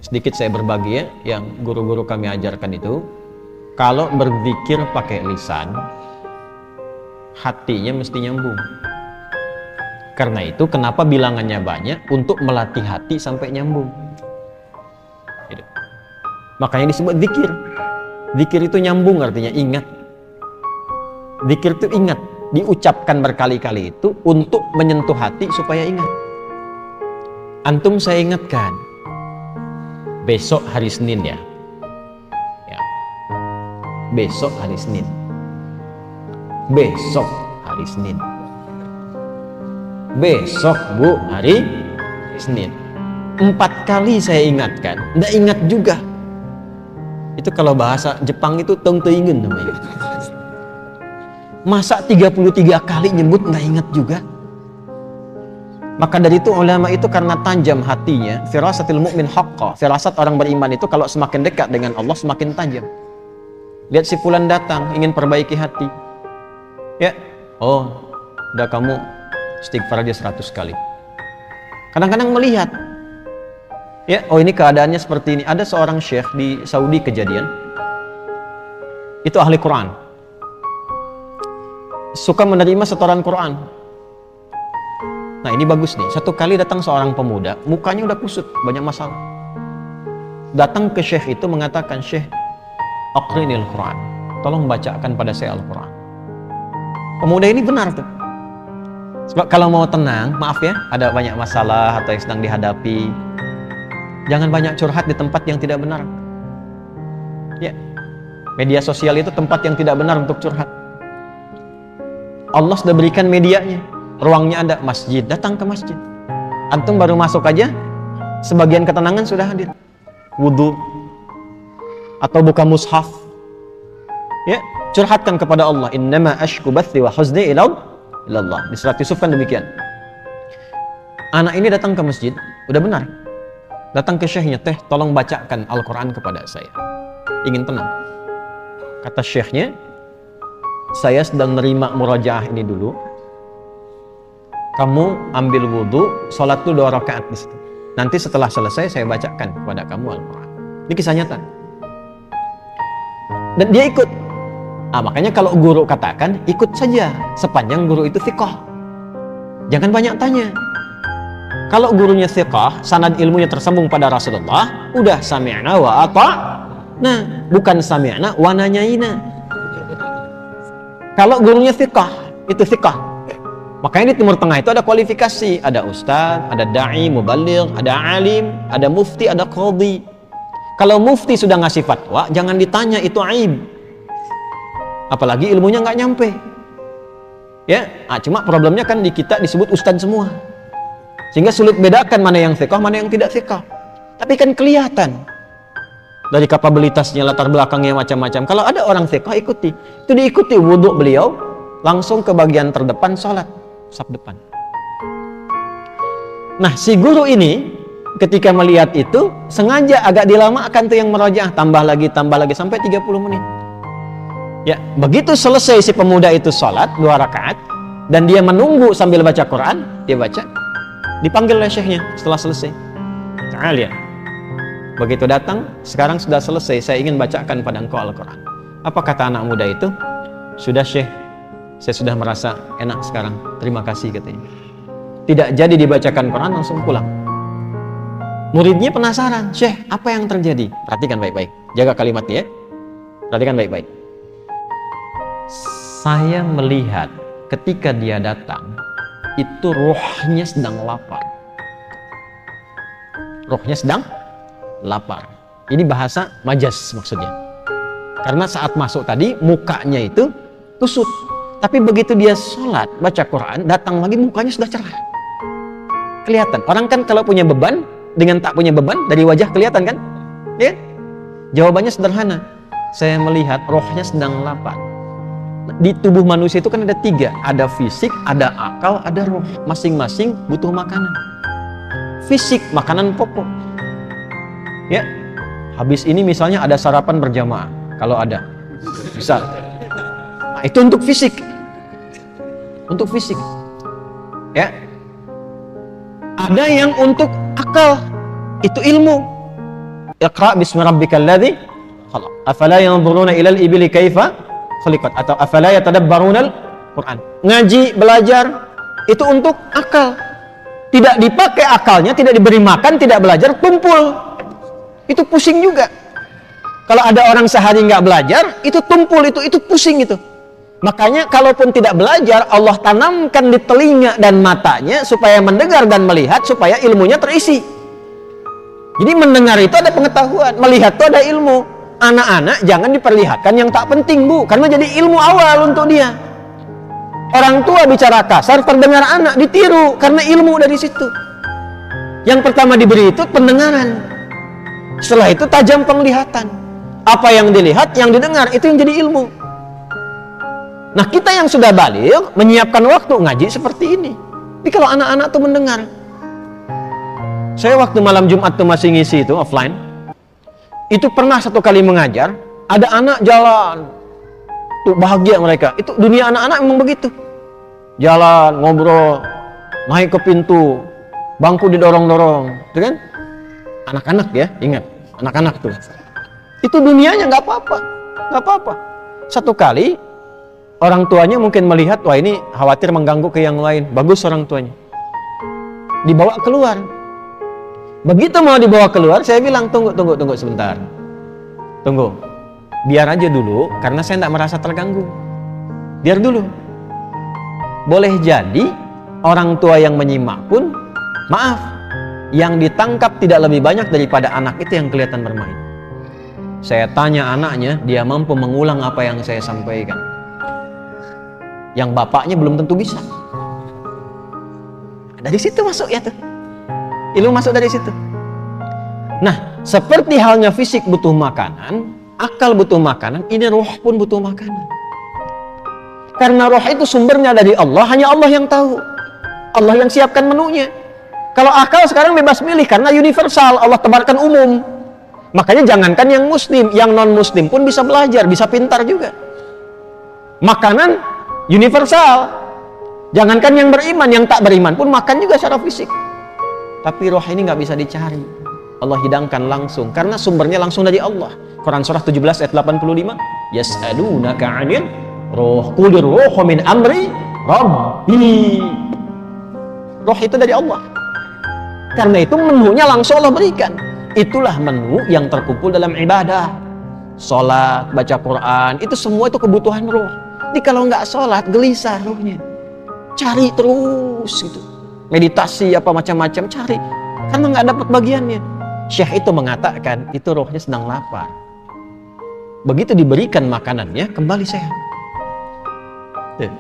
sedikit saya berbagi ya, yang guru-guru kami ajarkan itu, kalau berzikir pakai lisan, hatinya mesti nyambung. Karena itu kenapa bilangannya banyak, untuk melatih hati sampai nyambung. Gitu. Makanya disebut zikir. Zikir itu nyambung, artinya ingat. Zikir itu ingat, diucapkan berkali-kali itu untuk menyentuh hati supaya ingat. Antum saya ingatkan, besok hari Senin ya. Besok hari Senin. Besok hari Senin. Besok Bu hari Senin. 4 kali saya ingatkan, nggak ingat juga. Itu kalau bahasa Jepang itu tong teingen namanya. Masa 33 kali nyebut nggak ingat juga? Maka dari itu ulama itu karena tajam hatinya, firasatil mu'min haqqa. Firasat orang beriman itu kalau semakin dekat dengan Allah semakin tajam. Lihat si fulan datang ingin perbaiki hati. Ya, oh, udah kamu istighfar aja 100 kali. Kadang-kadang melihat, ya, oh ini keadaannya seperti ini. Ada seorang syekh di Saudi kejadian, itu ahli Quran, suka menerima setoran Quran. Nah ini bagus nih, satu kali datang seorang pemuda, mukanya udah kusut, banyak masalah. Datang ke syekh itu mengatakan, Syekh, aqrinil Quran, tolong bacakan pada saya Al-Quran. Pemuda ini benar tuh. Sebab kalau mau tenang, maaf ya, ada banyak masalah atau yang sedang dihadapi, jangan banyak curhat di tempat yang tidak benar. Ya, media sosial itu tempat yang tidak benar untuk curhat. Allah sudah berikan medianya, ruangnya ada, masjid, datang ke masjid. Antum baru masuk aja, sebagian ketenangan sudah hadir. Wudu, atau buka mushaf, ya, curhatkan kepada Allah. Innama ashku bathi wa huzni ilallah. Di surat Yusuf kan demikian. Anak ini datang ke masjid, udah benar. Datang ke syekhnya, teh tolong bacakan Al-Quran kepada saya. Ingin tenang. Kata syekhnya, saya sedang nerima murajaah ini dulu. Kamu ambil wudhu, sholat dulu 2 rakaat di situ. Nanti setelah selesai saya bacakan kepada kamu Al-Quran. Ini kisah nyata. Dan dia ikut. Makanya kalau guru katakan, ikut saja sepanjang guru itu thiqah. Jangan banyak tanya. Kalau gurunya thiqah, sanad ilmunya tersambung pada Rasulullah, udah sami'na wa ata'na, bukan sami'na wa nanyaina. Kalau gurunya thiqah, itu thiqah. Makanya di Timur Tengah itu ada kualifikasi, ada ustaz, ada da'i, mubaligh, ada alim, ada mufti, ada qadhi. Kalau mufti sudah ngasih fatwa, jangan ditanya, itu aib. Apalagi ilmunya nggak nyampe. Ya, cuma problemnya kan di kita disebut ustaz semua. Sehingga sulit bedakan mana yang thiqah, mana yang tidak thiqah. Tapi kan kelihatan dari kapabilitasnya, latar belakangnya macam-macam. Kalau ada orang thiqah, ikuti. Itu diikuti wudhu beliau, langsung ke bagian terdepan sholat, saf depan. Nah, si guru ini ketika melihat itu sengaja agak dilamakan tuh yang merajaah, tambah lagi sampai 30 menit. Ya, begitu selesai si pemuda itu sholat 2 rakaat dan dia menunggu sambil baca Quran, dia baca, dipanggil oleh syekhnya setelah selesai. Ta'al ya. Begitu datang, sekarang sudah selesai, saya ingin bacakan pada engkau Al-Quran. Apa kata anak muda itu? Sudah Syekh, saya sudah merasa enak sekarang, terima kasih katanya. Tidak jadi dibacakan Quran, langsung pulang. Muridnya penasaran, Syekh, apa yang terjadi? Perhatikan baik-baik, jaga kalimatnya ya. Perhatikan baik-baik. Saya melihat ketika dia datang, itu rohnya sedang lapar. Rohnya sedang lapar. Ini bahasa majas maksudnya. Karena saat masuk tadi, mukanya itu kusut. Tapi begitu dia sholat, baca Quran, datang lagi mukanya sudah cerah. Kelihatan. Orang kan kalau punya beban, dengan tak punya beban, dari wajah kelihatan kan? Ya? Jawabannya sederhana. Saya melihat rohnya sedang lapar. Di tubuh manusia itu kan ada 3, ada fisik, ada akal, ada roh. Masing-masing butuh makanan. Fisik, makanan pokok. Ya, habis ini misalnya ada sarapan berjamaah, kalau ada, misal. Nah, itu untuk fisik. Untuk fisik. Ya. Ada yang untuk akal, itu ilmu. Iqra bismi rabbikal ladzi khalaq. Afala yanzuruna ilal ibili kaifa khuliqat atau afala yatadabbarunal Quran. Ngaji, belajar itu untuk akal. Tidak dipakai akalnya, tidak diberi makan, tidak belajar, tumpul. Itu pusing juga. Kalau ada orang sehari nggak belajar, itu tumpul, itu pusing itu. Makanya kalaupun tidak belajar, Allah tanamkan di telinga dan matanya supaya mendengar dan melihat, supaya ilmunya terisi. Jadi mendengar itu ada pengetahuan, melihat itu ada ilmu. Anak-anak jangan diperlihatkan yang tak penting, Bu, karena jadi ilmu awal untuk dia. Orang tua bicara kasar, terdengar anak ditiru karena ilmu dari situ. Yang pertama diberi itu pendengaran. Setelah itu tajam penglihatan. Apa yang dilihat, yang didengar, itu yang jadi ilmu. Nah, kita yang sudah baligh menyiapkan waktu ngaji seperti ini. Tapi kalau anak-anak tuh mendengar. Saya waktu malam Jumat tuh masih ngisi itu offline. Itu pernah satu kali mengajar, ada anak jalan. Tuh bahagia mereka. Itu dunia anak-anak memang begitu. Jalan, ngobrol, naik ke pintu, bangku didorong-dorong, itu kan? Anak-anak ya, ingat, anak-anak tuh. Itu dunianya nggak apa-apa, nggak apa-apa. Satu kali orang tuanya mungkin melihat, wah ini khawatir mengganggu ke yang lain. Bagus orang tuanya. Dibawa keluar. Begitu mau dibawa keluar, saya bilang, tunggu sebentar. Tunggu. Biar aja dulu, karena saya tidak merasa terganggu. Biar dulu. Boleh jadi, orang tua yang menyimak pun, maaf, yang ditangkap tidak lebih banyak daripada anak itu yang kelihatan bermain. Saya tanya anaknya, dia mampu mengulang apa yang saya sampaikan. Yang bapaknya belum tentu bisa. Dari situ masuk ya tuh. Ilmu masuk dari situ. Nah, seperti halnya fisik butuh makanan, akal butuh makanan, ini roh pun butuh makanan. Karena roh itu sumbernya dari Allah, hanya Allah yang tahu. Allah yang siapkan menunya. Kalau akal sekarang bebas milih karena universal, Allah tebarkan umum. Makanya jangankan yang muslim, yang non-muslim pun bisa belajar, bisa pintar juga. Makanan universal. Jangankan yang beriman, yang tak beriman pun makan juga secara fisik. Tapi roh ini nggak bisa dicari. Allah hidangkan langsung karena sumbernya langsung dari Allah. Quran surah 17 ayat 85. Yas'alunaka 'anil ruh, qulir ruhu min amri rabbi. Roh itu dari Allah. Karena itu menunya langsung Allah berikan. Itulah menu yang terkumpul dalam ibadah. Sholat, baca Quran, itu semua itu kebutuhan roh. Jadi kalau nggak sholat, gelisah rohnya. Cari terus gitu. Meditasi apa macam-macam, cari. Karena nggak dapat bagiannya. Syekh itu mengatakan, itu rohnya sedang lapar. Begitu diberikan makanannya, kembali sehat. Tuh.